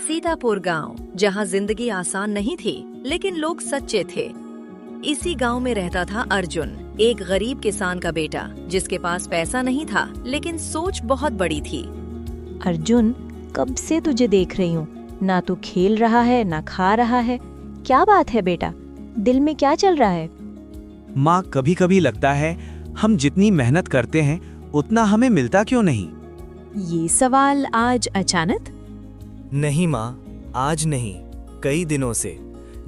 सीतापुर गांव, जहां जिंदगी आसान नहीं थी, लेकिन लोग सच्चे थे। इसी गांव में रहता था अर्जुन, एक गरीब किसान का बेटा, जिसके पास पैसा नहीं था, लेकिन सोच बहुत बड़ी थी। अर्जुन, कब से तुझे देख रही हूँ, ना तू खेल रहा है ना खा रहा है। क्या बात है बेटा, दिल में क्या चल रहा है? माँ, कभी कभी लगता है हम जितनी मेहनत करते हैं उतना हमें मिलता क्यों नहीं। ये सवाल आज अचानक? नहीं माँ, आज नहीं, कई दिनों से।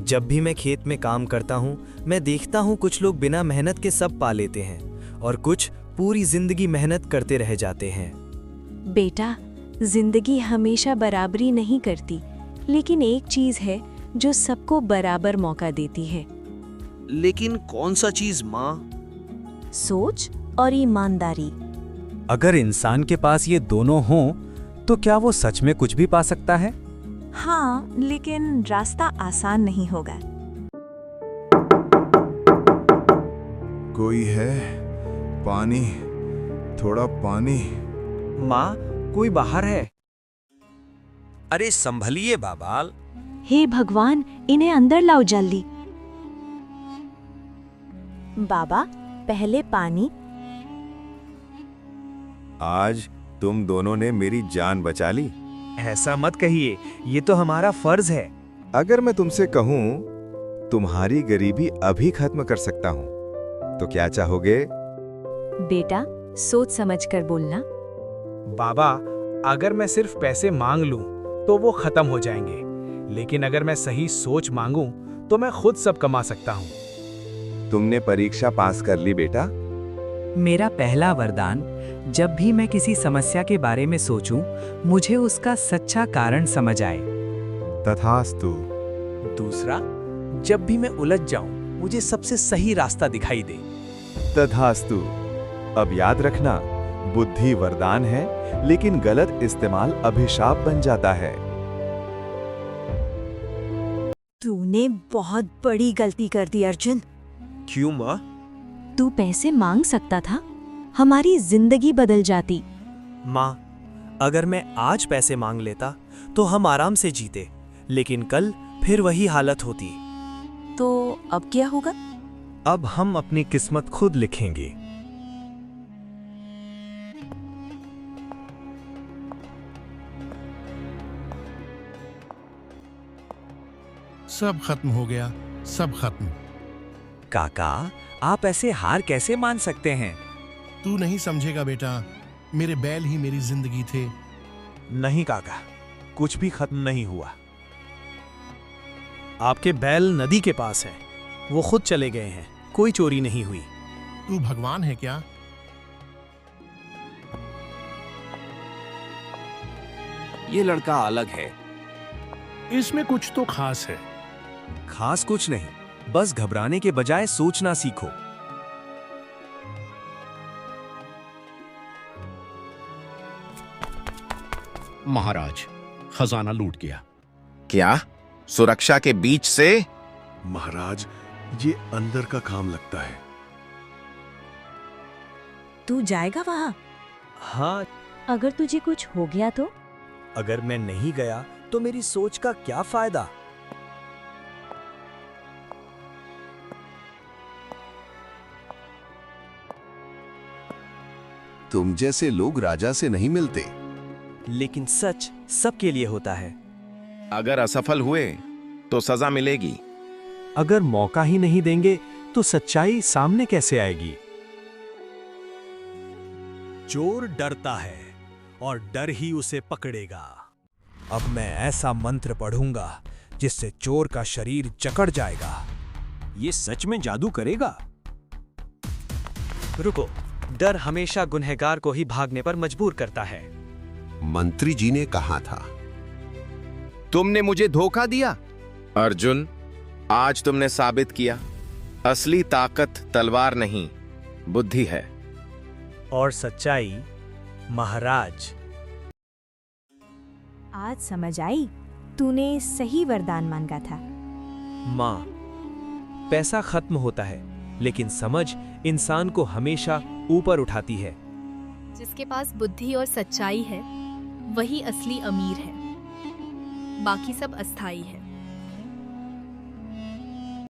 जब भी मैं खेत में काम करता हूँ, मैं देखता हूँ कुछ लोग बिना मेहनत के सब पा लेते हैं और कुछ पूरी जिंदगी मेहनत करते रह जाते हैं। बेटा, जिंदगी हमेशा बराबरी नहीं करती, लेकिन एक चीज है जो सबको बराबर मौका देती है। लेकिन कौन सा चीज माँ? सोच और ईमानदारी। अगर इंसान के पास ये दोनों हों, तो क्या वो सच में कुछ भी पा सकता है? हाँ, लेकिन रास्ता आसान नहीं होगा। कोई है? पानी, थोड़ा पानी। माँ, कोई बाहर है। अरे संभलिए बाबाल। हे भगवान, इन्हें अंदर लाओ जल्दी। बाबा, पहले पानी। आज तुम दोनों ने मेरी जान बचा ली। ऐसा मत कहिए, ये तो हमारा फर्ज है। अगर मैं तुमसे कहूं तुम्हारी गरीबी अभी खत्म कर सकता हूं, तो क्या चाहोगे? बेटा, सोच समझ कर बोलना। बाबा, अगर मैं सिर्फ पैसे मांग लूं तो वो खत्म हो जाएंगे, लेकिन अगर मैं सही सोच मांगूं तो मैं खुद सब कमा सकता हूं। तुमने परीक्षा पास कर ली बेटा। मेरा पहला वरदान, जब भी मैं किसी समस्या के बारे में सोचूं, मुझे उसका सच्चा कारण समझ आए। तथास्तु। दूसरा, जब भी मैं उलझ जाऊं, मुझे सबसे सही रास्ता दिखाई दे। तथास्तु। अब याद रखना, बुद्धि वरदान है, लेकिन गलत इस्तेमाल अभिशाप बन जाता है। तूने बहुत बड़ी गलती कर दी अर्जुन। क्यों माँ? तू पैसे मांग सकता था, हमारी जिंदगी बदल जाती। माँ, अगर मैं आज पैसे मांग लेता तो हम आराम से जीते, लेकिन कल फिर वही हालत होती। तो अब क्या होगा? अब हम अपनी किस्मत खुद लिखेंगे। सब खत्म हो गया, सब खत्म। काका, आप ऐसे हार कैसे मान सकते हैं? तू नहीं समझेगा बेटा, मेरे बैल ही मेरी जिंदगी थे। नहीं काका, कुछ भी खत्म नहीं हुआ। आपके बैल नदी के पास हैं, वो खुद चले गए हैं, कोई चोरी नहीं हुई। तू भगवान है क्या? ये लड़का अलग है। इसमें कुछ तो खास है। खास कुछ नहीं, बस घबराने के बजाय सोचना सीखो। महाराज, खजाना लूट गया। क्या? सुरक्षा के बीच से? महाराज, ये अंदर का काम लगता है। तू जाएगा वहां? हाँ, अगर तुझे कुछ हो गया तो? अगर मैं नहीं गया तो मेरी सोच का क्या फायदा? तुम जैसे लोग राजा से नहीं मिलते। लेकिन सच सबके लिए होता है। अगर असफल हुए तो सजा मिलेगी। अगर मौका ही नहीं देंगे तो सच्चाई सामने कैसे आएगी? चोर डरता है और डर ही उसे पकड़ेगा। अब मैं ऐसा मंत्र पढ़ूंगा जिससे चोर का शरीर जकड़ जाएगा। ये सच में जादू करेगा? रुको, डर हमेशा गुनहगार को ही भागने पर मजबूर करता है। मंत्री जी ने कहा था। तुमने मुझे धोखा दिया। अर्जुन, आज तुमने साबित किया, असली ताकत तलवार नहीं, बुद्धि है। और सच्चाई महाराज। आज समझ आई, तूने सही वरदान मांगा था। माँ, पैसा खत्म होता है, लेकिन समझ इंसान को हमेशा ऊपर उठाती है। जिसके पास बुद्धि और सच्चाई है वही असली अमीर है, बाकी सब अस्थाई है।